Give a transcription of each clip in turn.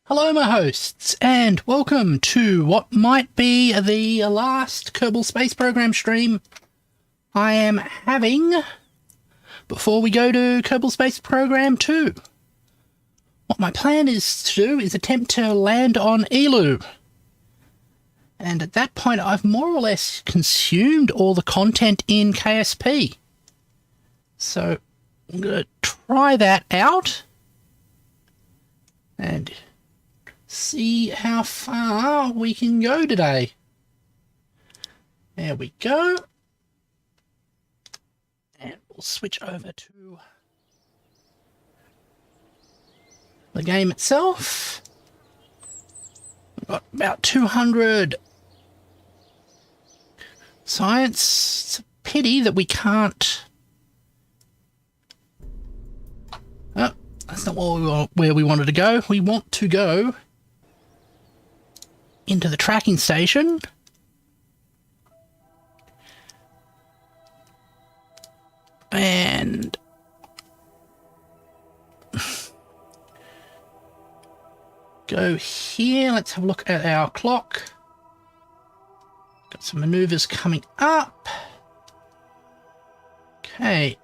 Hello, my hosts, and welcome to what might be the last Kerbal Space Program stream I am having before we go to Kerbal Space Program 2. What my plan is to do is attempt to land on Elu. And at that point, I've more or less consumed all the content in KSP. So I'm going to try that out and see how far we can go today. There we go. And we'll switch over to the game itself. We've got about 200 science. It's a pity that we can't... Oh, that's not where we wanted to go. We want to go into the tracking station. And go here. Let's have a look at our clock. Got some maneuvers coming up. Okay.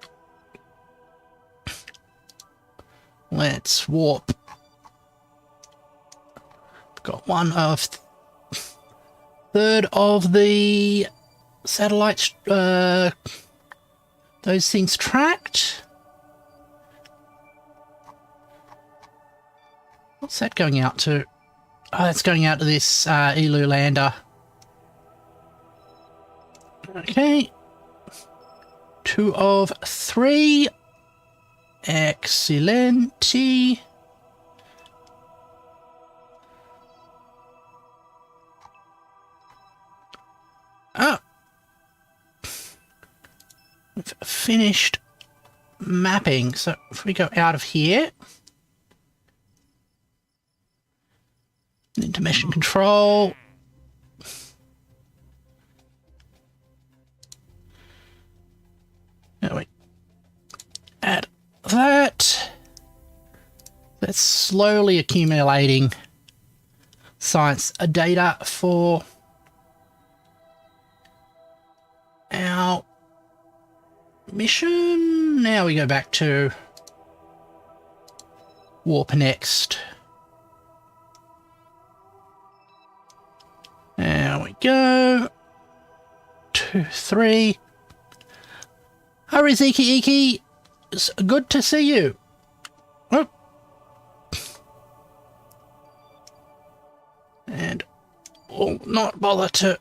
Let's warp. Got one of third of the satellites, those things tracked. What's that going out to? Oh, that's going out to this Elu lander. Okay. 2 of 3. Excellent. Oh. We've finished mapping. So if we go out of here into mission control. There we add that. That's slowly accumulating science data for our mission. Now we go back to warp next. There we go. 2, 3. Hurry, Ziki Iki. It's good to see you. Oh. And we'll not bother to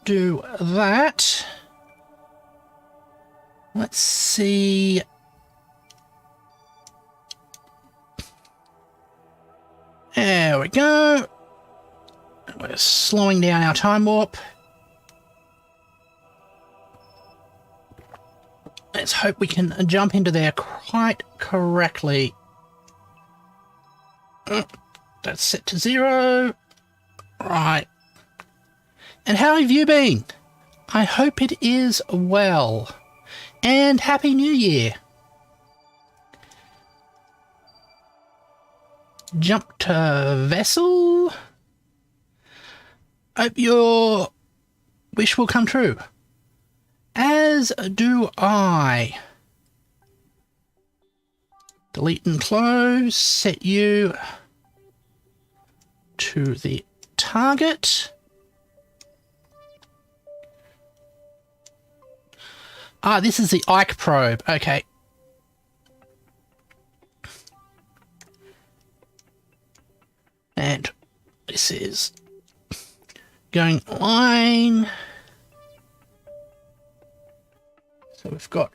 do that. Let's see. There we go. We're slowing down our time warp. Let's hope we can jump into there quite correctly. That's set to 0. Right. And how have you been? I hope it is well. And Happy New Year. Jump to vessel. Hope your wish will come true. As do I. Delete and close. Set you to the target. Ah, this is the Ike probe. Okay. And this is going line. So we've got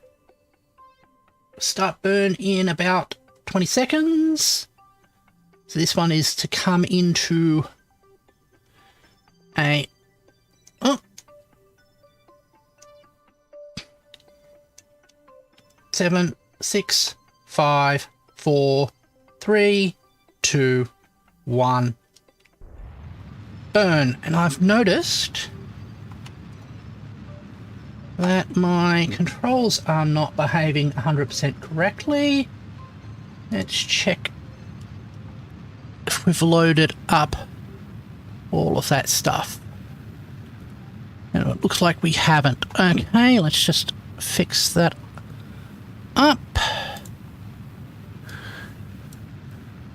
start burn in about 20 seconds. So this one is to come into a... Oh. 7, 6, 5, 4, 3, 2, 1. Burn. And I've noticed that my controls are not behaving 100% correctly. Let's check we've loaded up all of that stuff. And it looks like we haven't. Okay, let's just fix that up.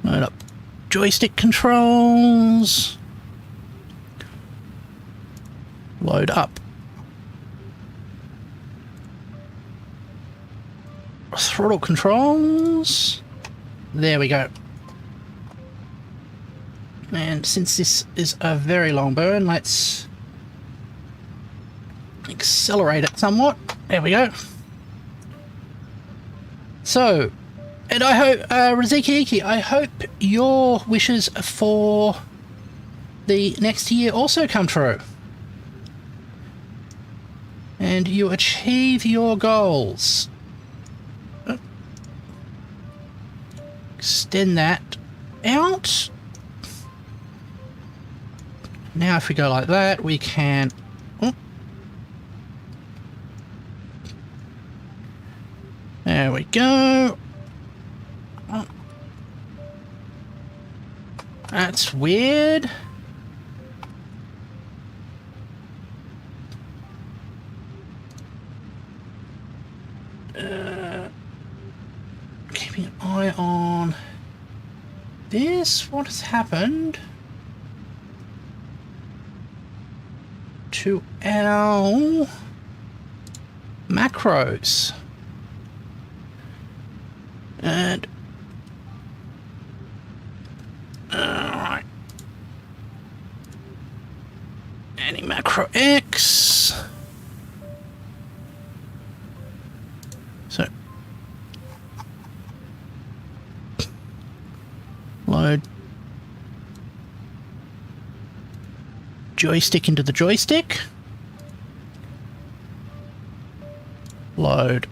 Load up joystick controls. Load up throttle controls. There we go. And since this is a very long burn, let's accelerate it somewhat. There we go. So, and I hope, Raziki, I hope your wishes for the next year also come true. And you achieve your goals. Extend that out. Now if we go like that, we can... Oh. There we go. Oh. That's weird. Keeping an eye on this. What has happened to our macros? And alright, any macro X. So load joystick into the joystick. Load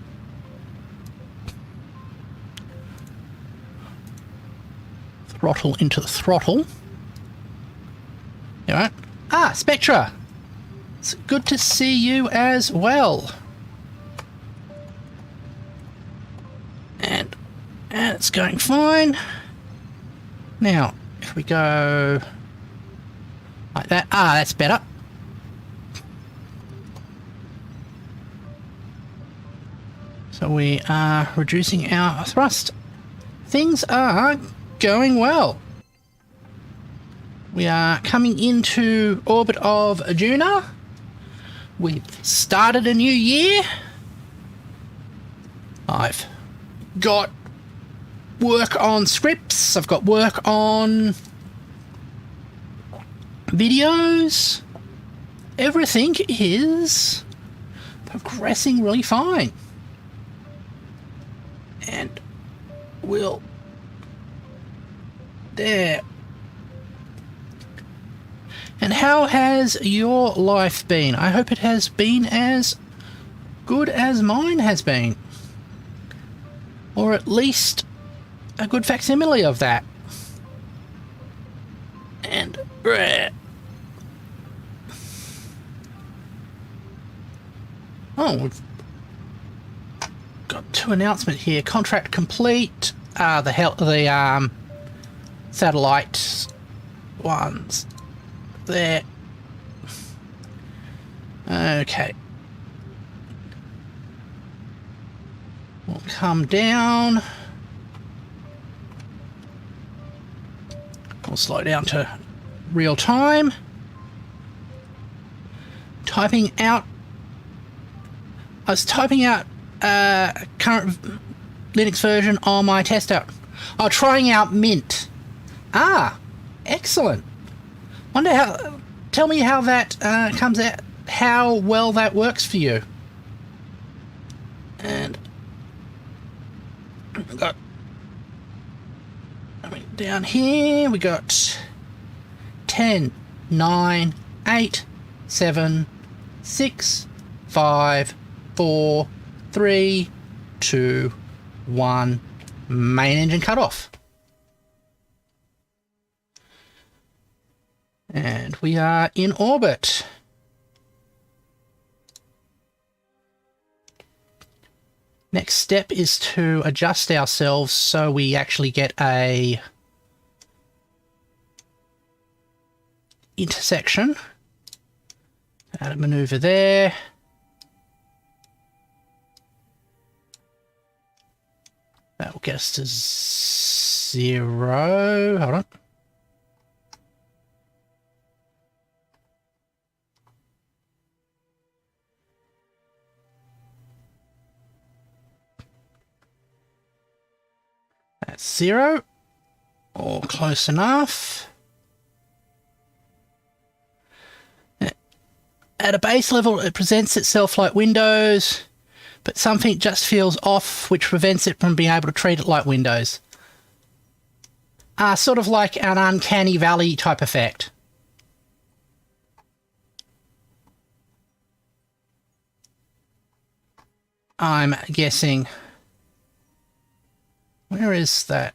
throttle into the throttle. All right. Ah, Spectra. It's good to see you as well. And it's going fine. Now, if we go like that, that's better. So we are reducing our thrust. Things are going well. We are coming into orbit of Juno. We've started a new year. I've got work on scripts. I've got work on videos. Everything is progressing really fine. And we'll... There. And how has your life been? I hope it has been as good as mine has been. Or at least a good facsimile of that. And... Oh, we've got two announcements here. Contract complete. The satellite ones there. Okay. We'll come down. We'll slow down to real time. Typing out. I was typing out current Linux version on my test out. Oh, trying out Mint. Ah, excellent. Wonder how. Tell me how that comes out. How well that works for you. And we got. Down here we got 10, 9, 8, 7, 6, 5, 4, 3, 2, 1. Main engine cut off. And we are in orbit. Next step is to adjust ourselves so we actually get a intersection. Add a maneuver there. That will get us to 0. Hold on. That's 0. Or close enough. At a base level, it presents itself like Windows, but something just feels off, which prevents it from being able to treat it like Windows. Sort of like an uncanny valley type effect. I'm guessing. Where is that?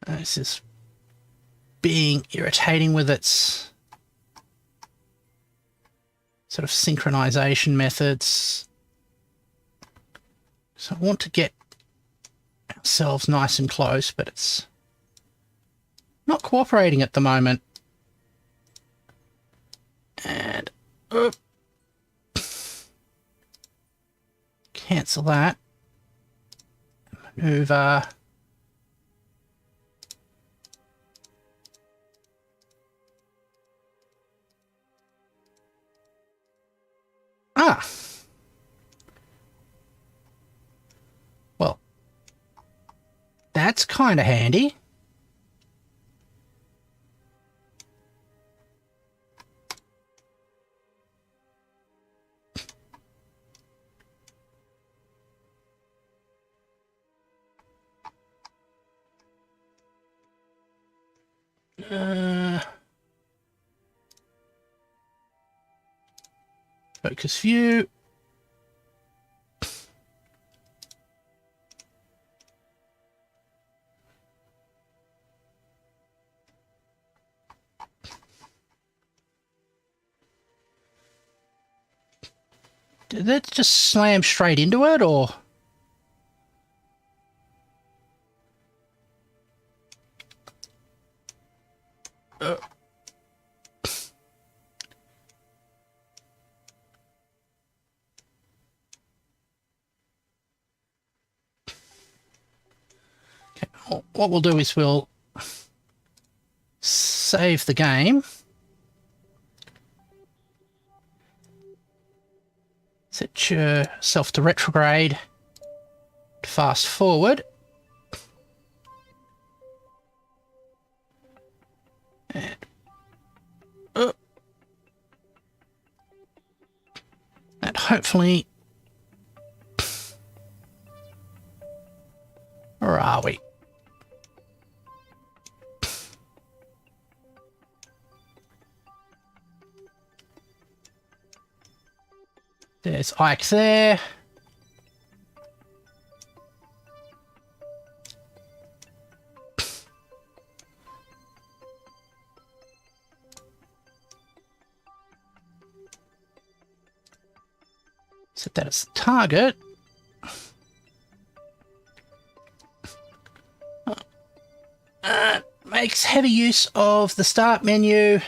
This is being irritating with its sort of synchronization methods. So I want to get ourselves nice and close, but it's not cooperating at the moment. And cancel that. Maneuver. Well, that's kind of handy. Focus view. Did that just slam straight into it, or? What we'll do is we'll save the game. Set yourself to retrograde. Fast forward. And that hopefully. Where are we? There's Ike there. Set that as the target. Makes heavy use of the start menu.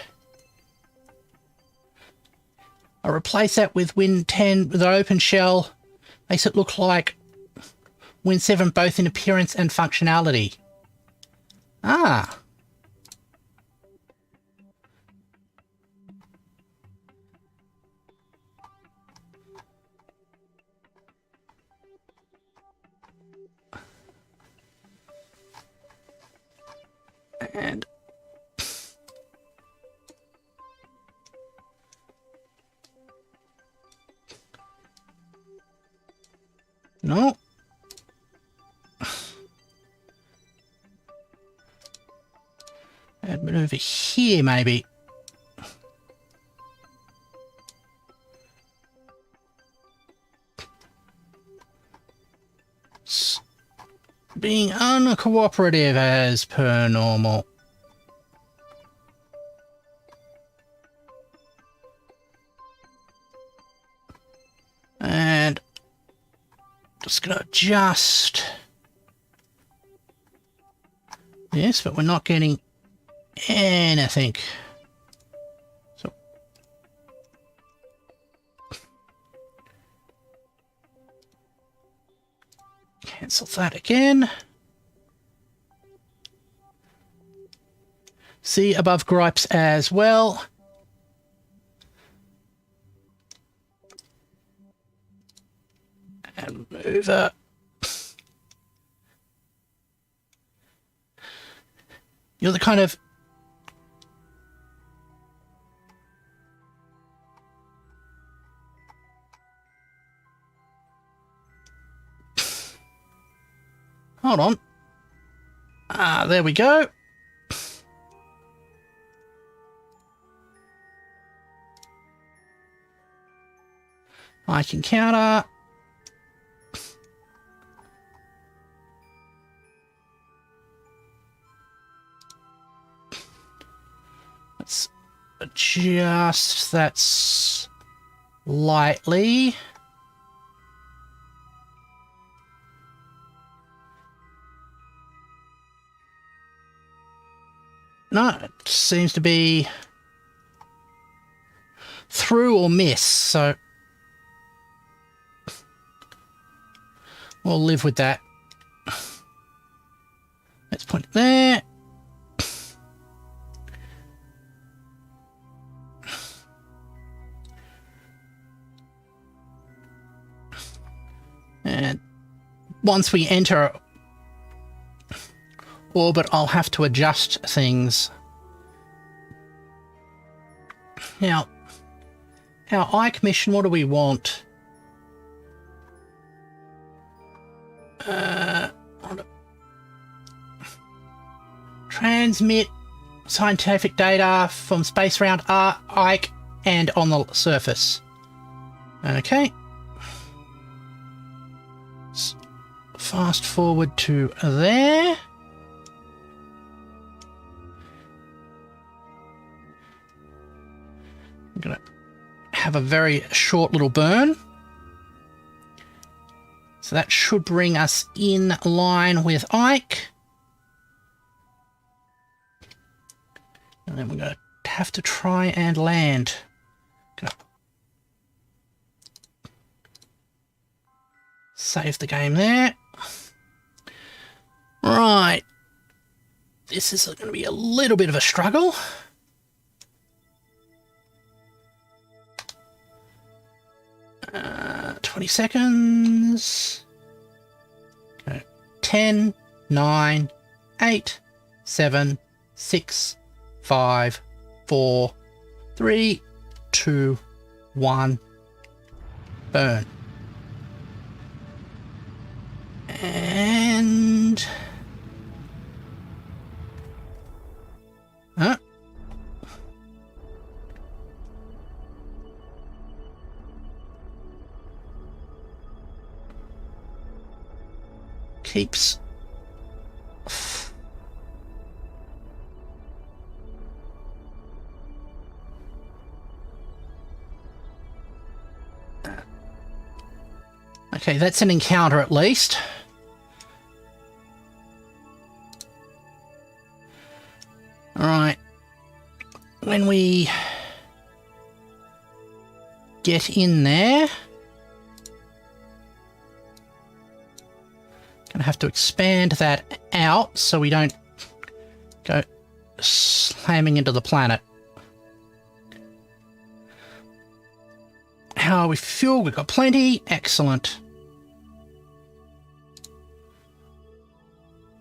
I'll replace that with Win 10 with an open shell. Makes it look like Win 7 both in appearance and functionality. Ah. And no. Add it over here, maybe. Being uncooperative as per normal. Just going to adjust this, but we're not getting anything. So cancel that again. See above gripes as well. And mover. You're the kind of hold on. There we go. I can counter. Let's adjust that slightly. No, it seems to be through or miss, so we'll live with that. Let's put it there. And once we enter orbit, I'll have to adjust things. Now, our Ike mission, what do we want? Transmit scientific data from space around Ike and on the surface. Okay. Fast forward to there. I'm going to have a very short little burn. So that should bring us in line with Ike. And then we're going to have to try and land. Gonna save the game there. Right. This is going to be a little bit of a struggle. Uh, 20 seconds. Okay. 10, 9, 8, 7, 6, 5, 4, 3, 2, 1. Burn. And keeps okay, that's an encounter at least. Alright, when we get in there, gonna have to expand that out so we don't go slamming into the planet. How are we fuel? We've got plenty. Excellent.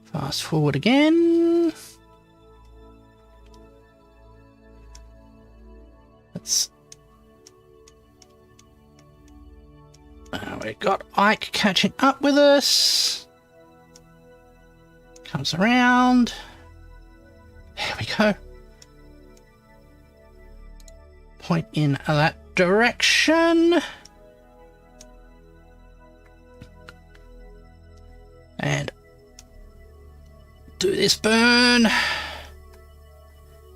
Fast forward again. Let's... we've got Ike catching up with us. Comes around. There we go. Point in that direction. And do this burn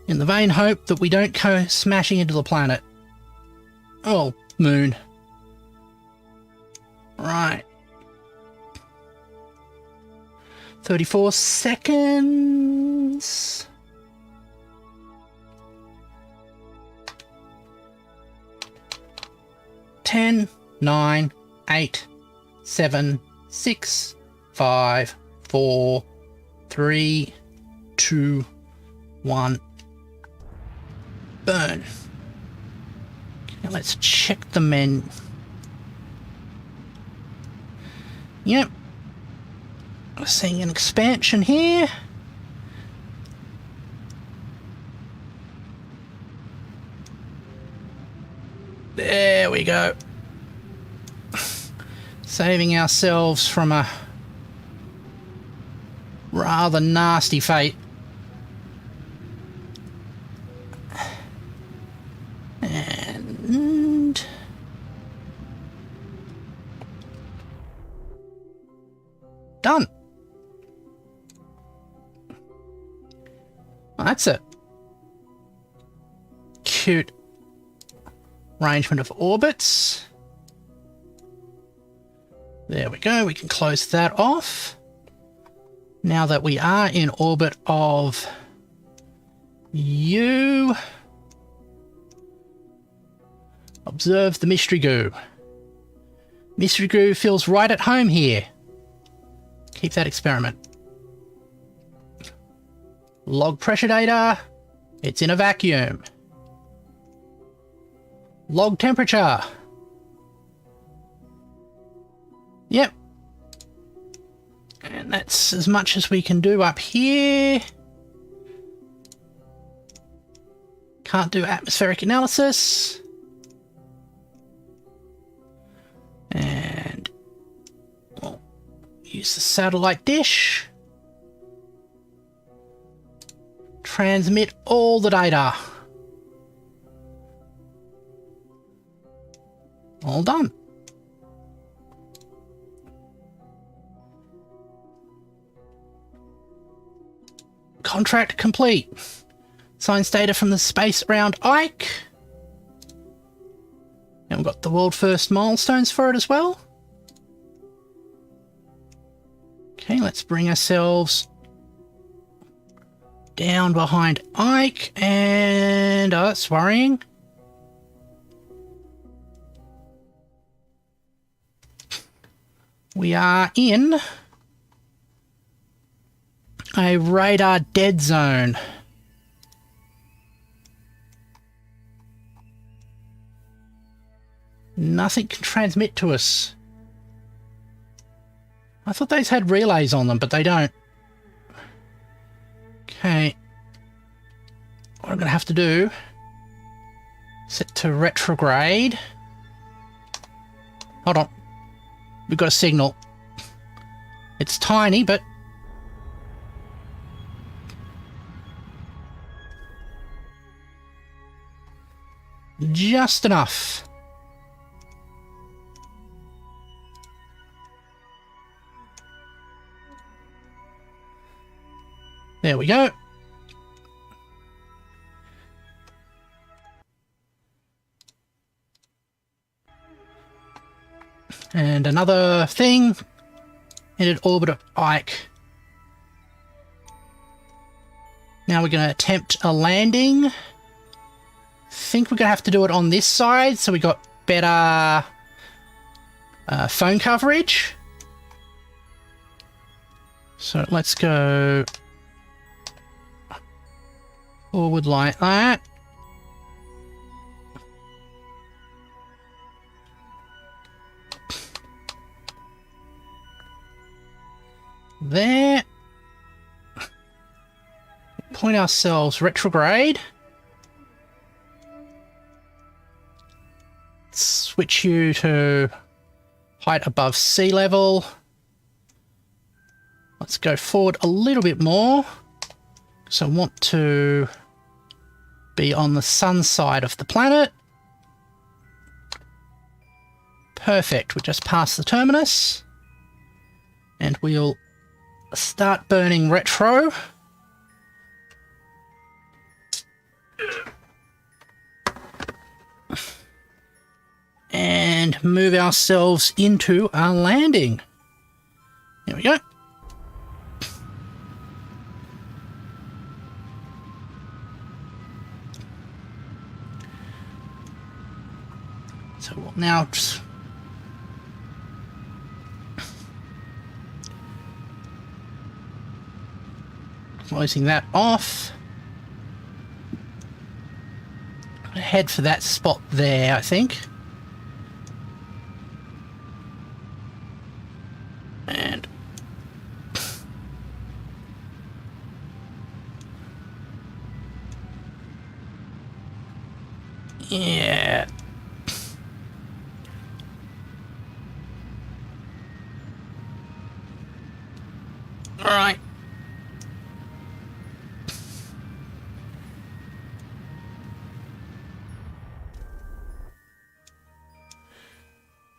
in the vain hope that we don't go smashing into the planet. Oh, moon. Right. 34 seconds. Ten, 9, 8, 7, 6, 5, 4, 3, 2, 1. Burn. Okay, let's check the menu. Yep. We're seeing an expansion here. There we go. Saving ourselves from a rather nasty fate. And done. Well, that's a cute arrangement of orbits. There we go, we can close that off. Now that we are in orbit of you, observe the mystery goo. Mystery goo feels right at home here. Keep that experiment. Log pressure data, it's in a vacuum. Log temperature. Yep. And that's as much as we can do up here. Can't do atmospheric analysis. And we'll use the satellite dish. Transmit all the data. All done. Contract complete. Science data from the space around Ike. And we've got the world first milestones for it as well. Okay, let's bring ourselves down behind Ike, and oh, that's worrying. We are in a radar dead zone. Nothing can transmit to us. I thought those had relays on them, but they don't. Okay. What I'm going to have to do, set to retrograde. Hold on. We've got a signal. It's tiny, but just enough. There we go. And another thing, entered orbit of Ike. Now we're going to attempt a landing. Think we're going to have to do it on this side, so we got better phone coverage. So let's go forward like that. There. Point ourselves retrograde. Switch you to height above sea level. Let's go forward a little bit more. So I want to be on the sun side of the planet. Perfect. We just passed the terminus. And we'll start burning retro. And move ourselves into our landing. There we go. So we'll now just closing that off. Head for that spot there, I think. And yeah. All right.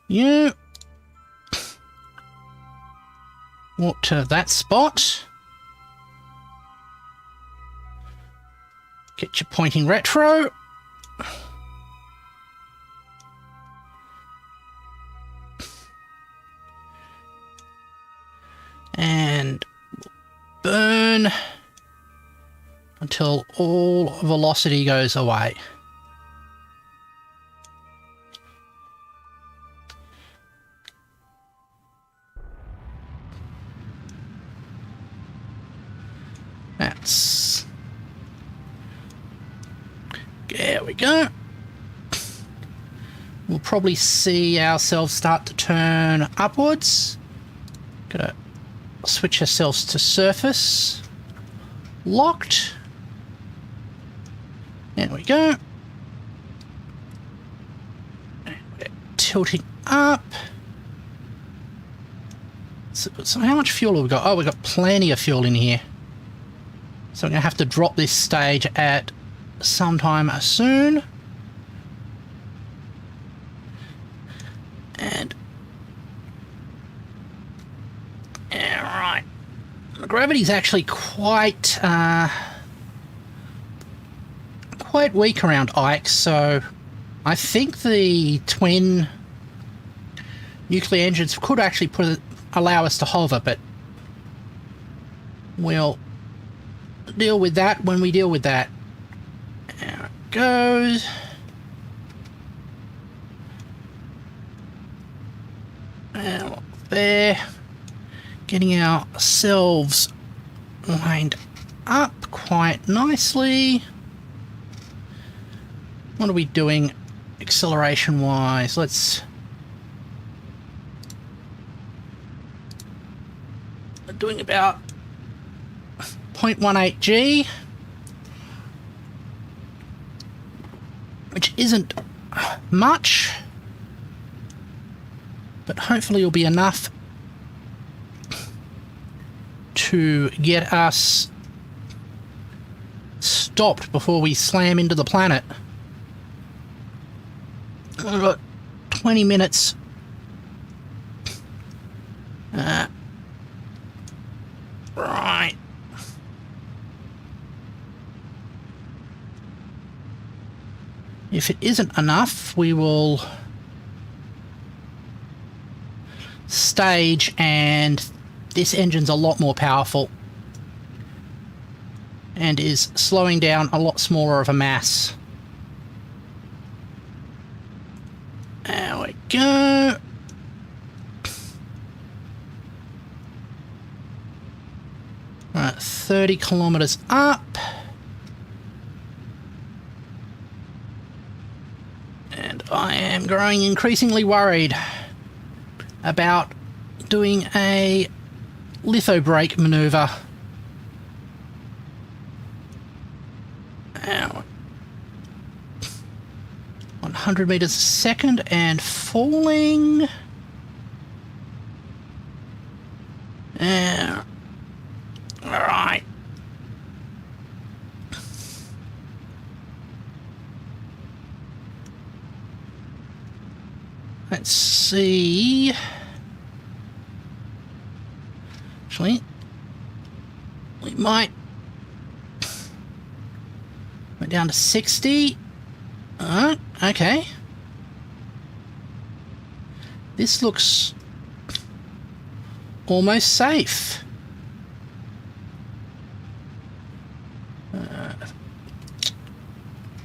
You walk to that spot. Get your pointing retro. And burn until all velocity goes away. That's... There we go. We'll probably see ourselves start to turn upwards. Gotta switch ourselves to surface. Locked. There we go. And we're tilting up. So how much fuel have we got? Oh, we've got plenty of fuel in here. So I'm going to have to drop this stage at sometime soon. And... Alright. The gravity's actually quite weak around Ike, so I think the twin nuclear engines could actually allow us to hover, but we'll deal with that when we deal with that. There it goes. And there. Getting ourselves lined up quite nicely. What are we doing acceleration wise? Let's... We're doing about 0.18 G, which isn't much, but hopefully it'll be enough to get us stopped before we slam into the planet. We've got 20 minutes. Right. If it isn't enough, we will stage, and this engine's a lot more powerful and is slowing down a lot smaller of a mass. There we go. Right, 30 kilometers up. And I am growing increasingly worried about doing a litho brake maneuver. 100 meters a second and falling. Alright. Let's see. Actually, we might. We're down to 60. Okay. This looks almost safe.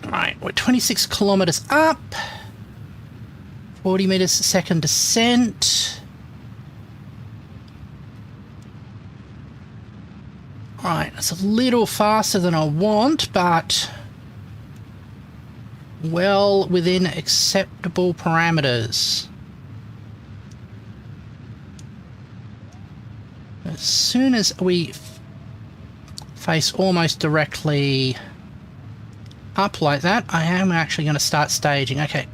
Right, we're 26 kilometers up. 40 meters a second descent. Right, it's a little faster than I want, but well within acceptable parameters. As soon as we face almost directly up like that, I am actually going to start staging. Okay.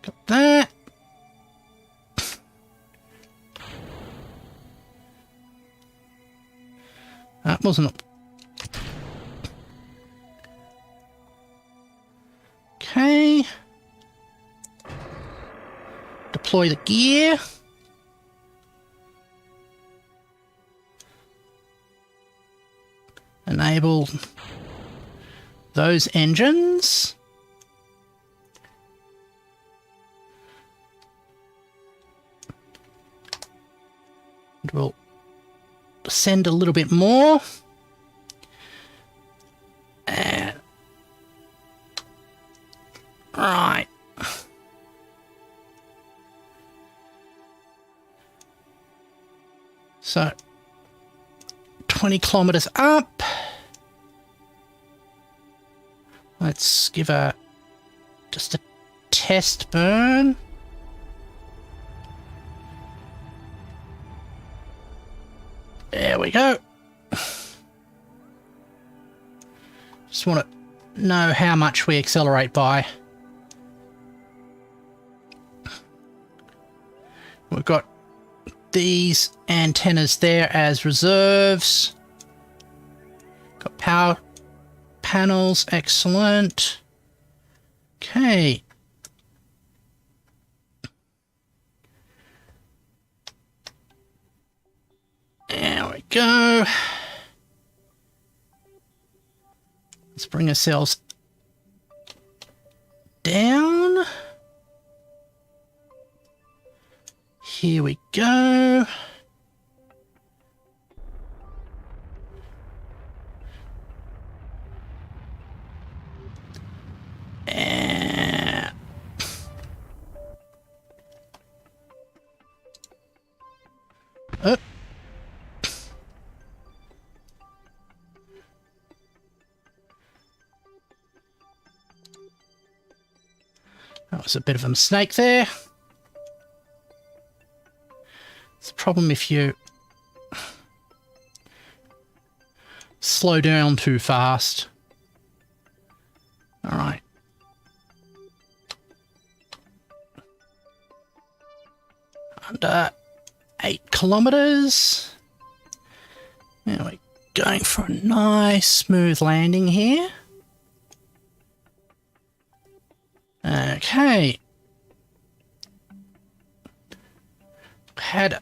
Got that. That wasn't... Okay. Deploy the gear. Enable those engines. And we'll descend a little bit more. And right. So 20 kilometers up. Let's give just a test burn. There we go. Just want to know how much we accelerate by. We've got these antennas there as reserves. Got power panels, excellent. Okay. There we go. Let's bring ourselves down. Here we go. Oh. That was a bit of a mistake there. It's a problem if you slow down too fast. All right. Under 8 kilometers. Now we're going for a nice smooth landing here. Okay. Had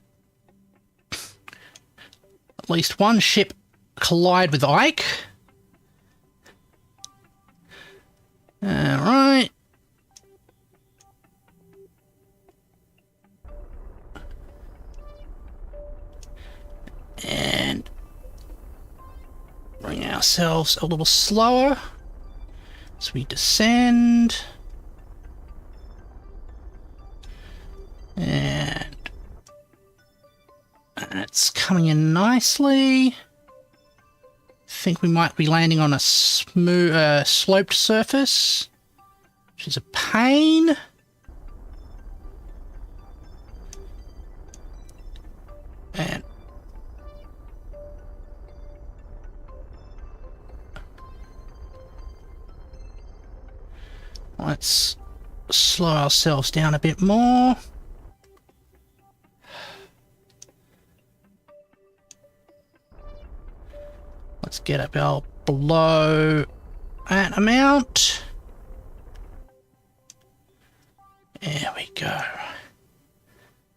at least one ship collide with Ike. Alright. And bring ourselves a little slower as we descend. And it's coming in nicely. I think we might be landing on a smooth, sloped surface, which is a pain. And let's slow ourselves down a bit more. Let's get about below that amount. There we go.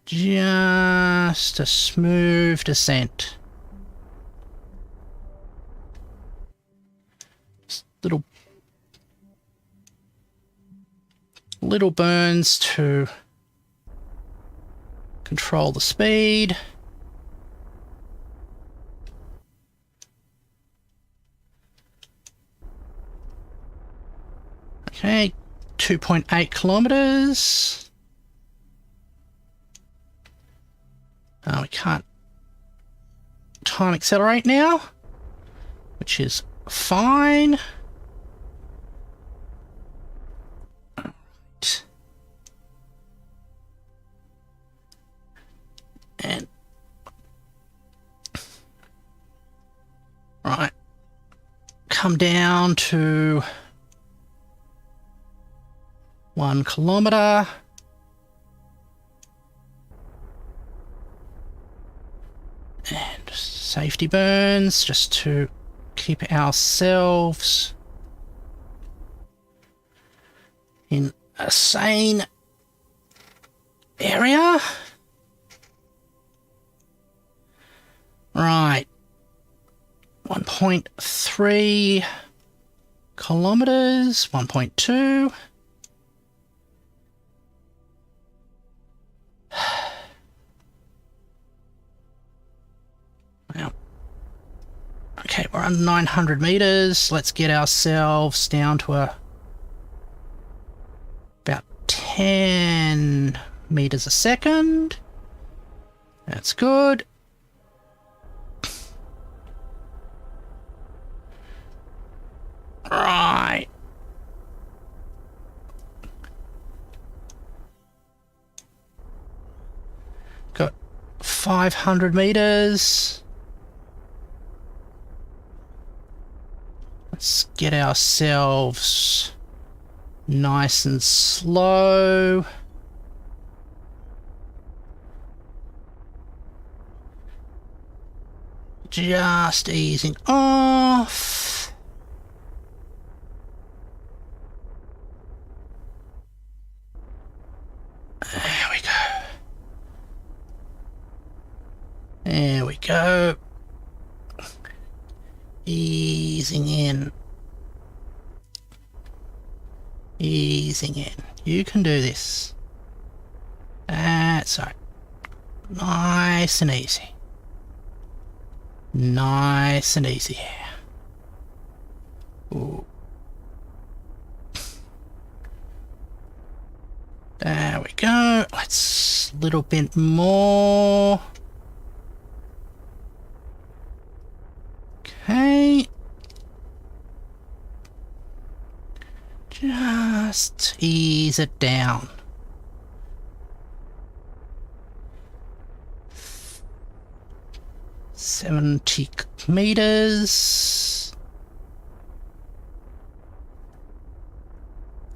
Just a smooth descent. Just little burns to control the speed. 2.8 kilometers. We can't time accelerate now, which is fine. Alright. And right, come down to 1 kilometer. And safety burns just to keep ourselves in a sane area. Right. 1.3 kilometers, 1.2. Well, okay, we're under 900 meters. Let's get ourselves down to about 10 meters a second. That's good. Right. Got 500 meters. Let's get ourselves nice and slow. Just easing off. There we go. There we go. Easing in. Easing in. You can do this. That's right. Nice and easy. Nice and easy here. Ooh. There we go. Let's a little bit more. Okay. Just ease it down. $70 meters.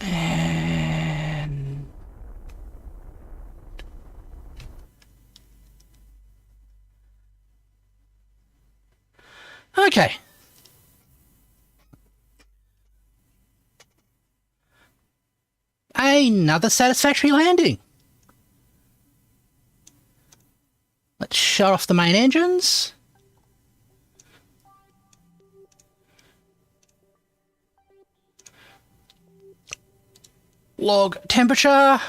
And okay. Another satisfactory landing. Let's shut off the main engines. Log temperature.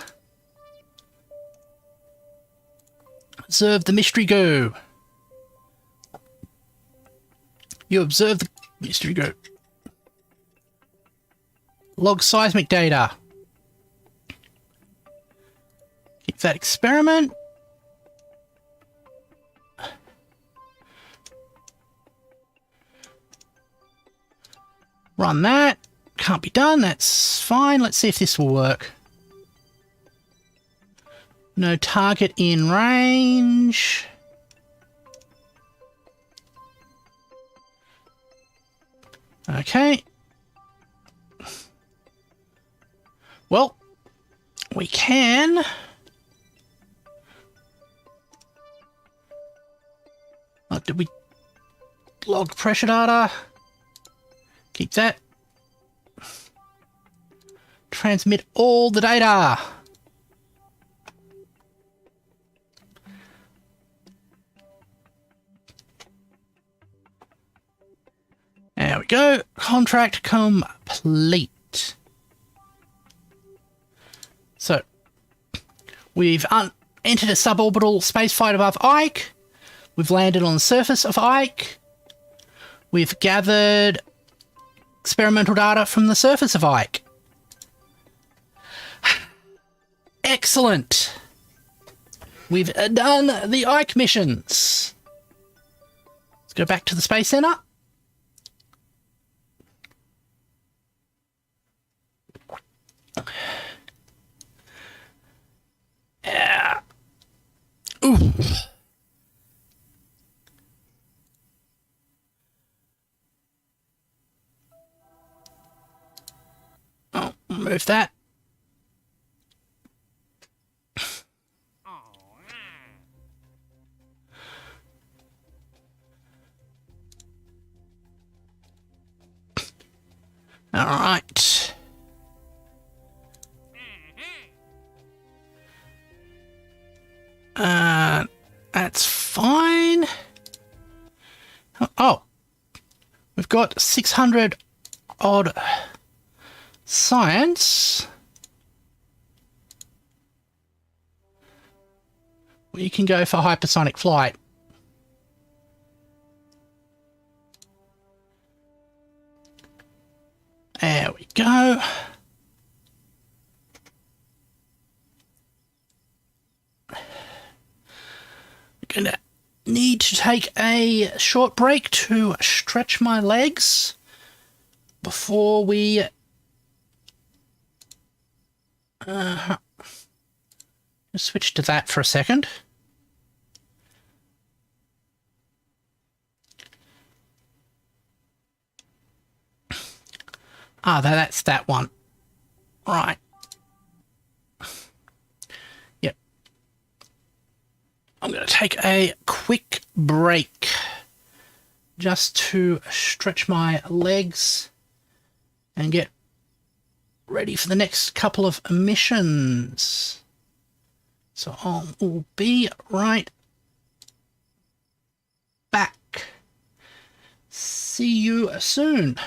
Observe the mystery goo. You observe the mystery goo. Log seismic data. Keep that experiment. Run that. Can't be done. That's fine. Let's see if this will work. No target in range. Okay. Well, we can. Oh, did we log pressure data? Keep that. Transmit all the data. There we go. Contract complete. So, we've entered a suborbital spaceflight above Ike. We've landed on the surface of Ike. We've gathered experimental data from the surface of Ike. Excellent. We've done the Ike missions. Let's go back to the Space Center. Yeah. Ooh. Oh, move that. All right. That's fine. Oh, we've got 600 odd science. We can go for hypersonic flight. There we go. I'm gonna need to take a short break to stretch my legs before we switch to that for a second. Ah, that's that one. Right. Yep. I'm going to take a quick break just to stretch my legs and get ready for the next couple of missions. So I'll be right back. See you soon.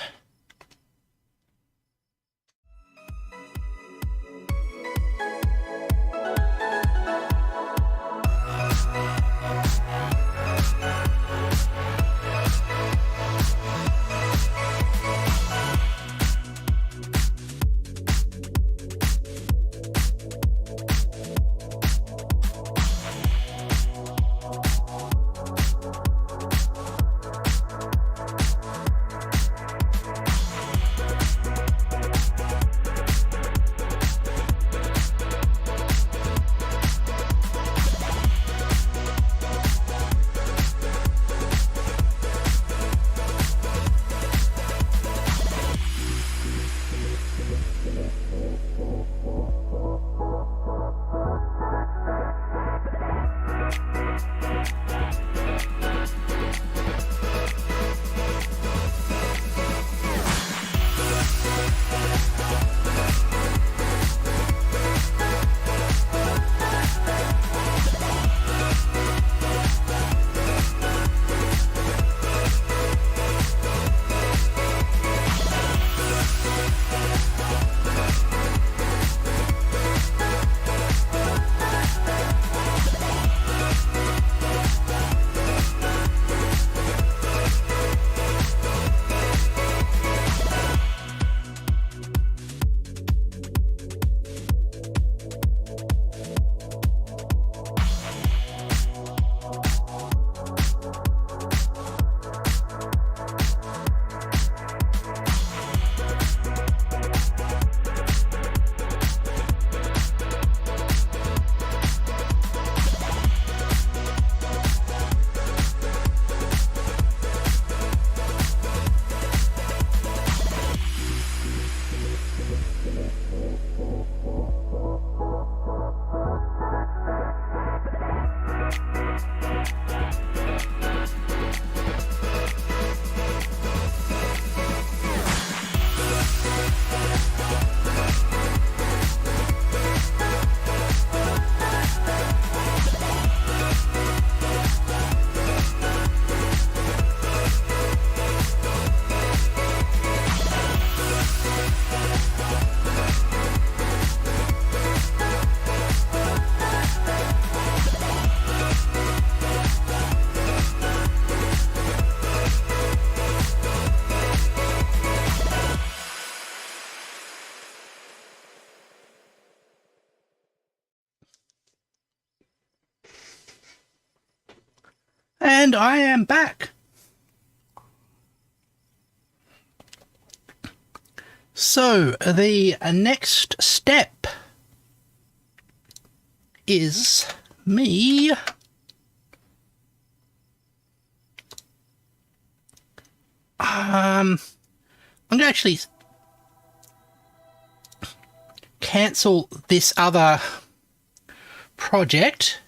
And I am back. So, the next step is me I'm going to actually cancel this other project,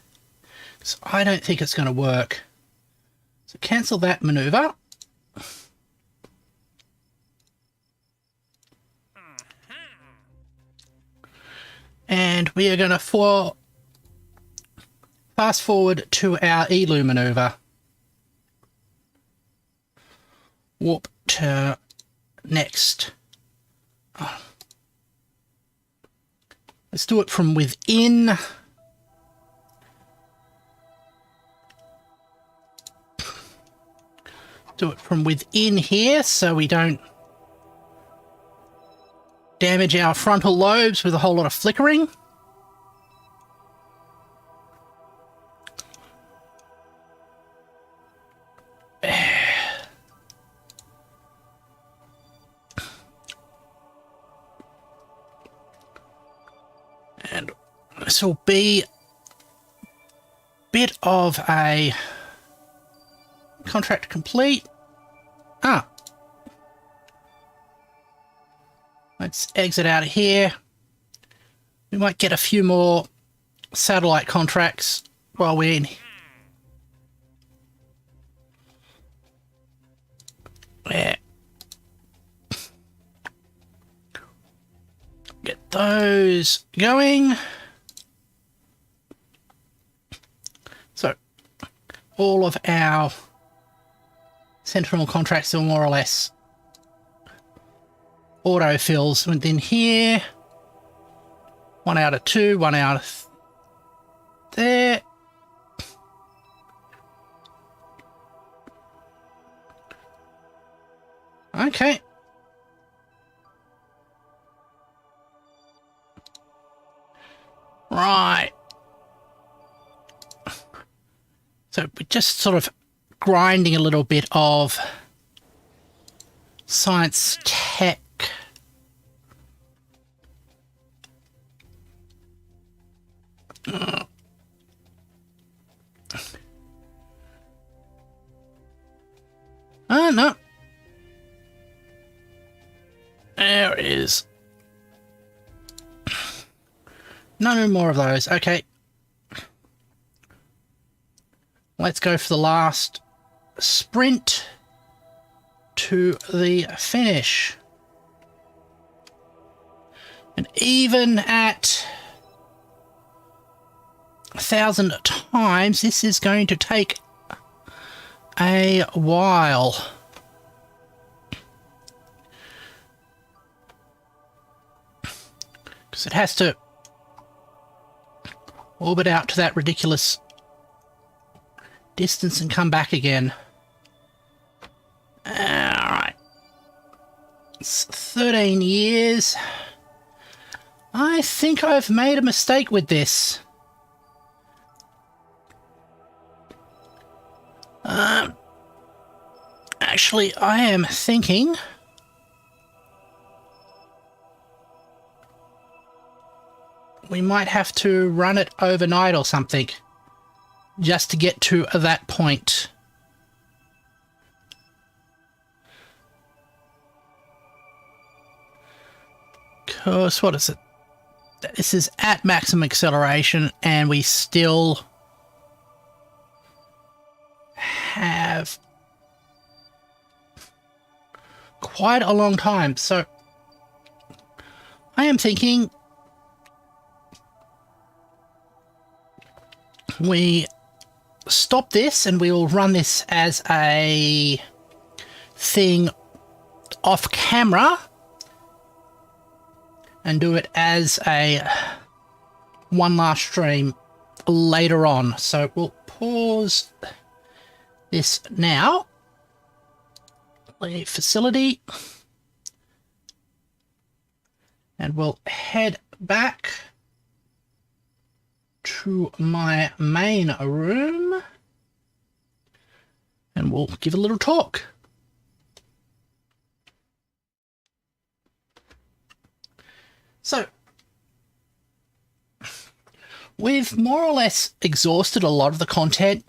so I don't think it's going to work. So cancel that maneuver. And we are going to fast forward to our ELU maneuver. Warp to next. Oh. Let's do it from within. Do it from within here so we don't damage our frontal lobes with a whole lot of flickering. And this will be a bit of a contract complete. Let's exit out of here. We might get a few more satellite contracts while we're in. Yeah. Get those going. So, all of our Sentinel contracts are more or less auto-fills within here. 1 out of 2, 1 out of there. Okay. Right. So we're just sort of grinding a little bit of science tech. Oh, no. There it is. No more of those. Okay. Let's go for the last sprint to the finish. And even at 1,000 times, this is going to take a while. Because it has to orbit out to that ridiculous distance and come back again. Alright. It's 13 years. I think I've made a mistake with this. Actually, I am thinking we might have to run it overnight or something just to get to that point. Because, what is it? This is at maximum acceleration and we still have quite a long time. So I am thinking we stop this and we'll run this as a thing off camera and do it as a one last stream later on. So we'll pause this now. Leave facility. And we'll head back to my main room. and we'll give a little talk. So, we've more or less exhausted a lot of the content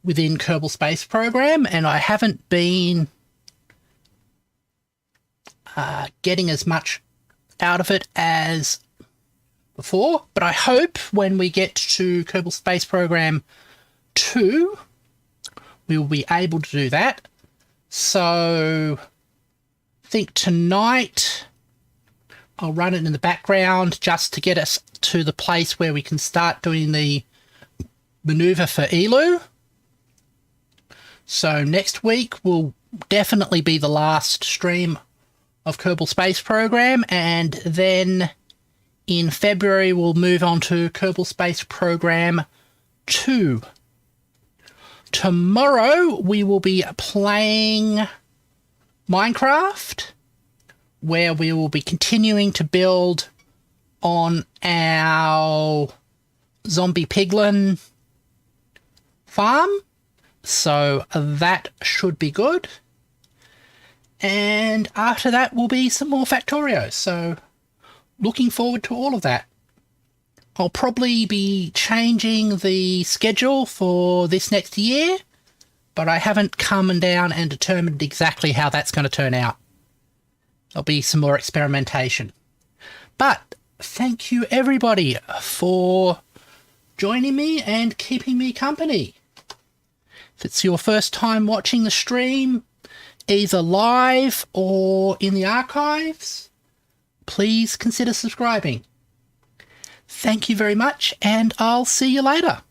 within Kerbal Space Program, and I haven't been getting as much out of it as before, but I hope when we get to Kerbal Space Program 2, we will be able to do that. So, I think tonight I'll run it in the background just to get us to the place where we can start doing the maneuver for Elu. So next week will definitely be the last stream of Kerbal Space Program, and then in February we'll move on to Kerbal Space Program 2. Tomorrow we will be playing Minecraft, where we will be continuing to build on our zombie piglin farm. So that should be good. And after that will be some more Factorios. So looking forward to all of that. I'll probably be changing the schedule for this next year, but I haven't come down and determined exactly how that's going to turn out. There'll be some more experimentation. But thank you everybody for joining me and keeping me company. If it's your first time watching the stream, either live or in the archives, please consider subscribing. Thank you very much, and I'll see you later.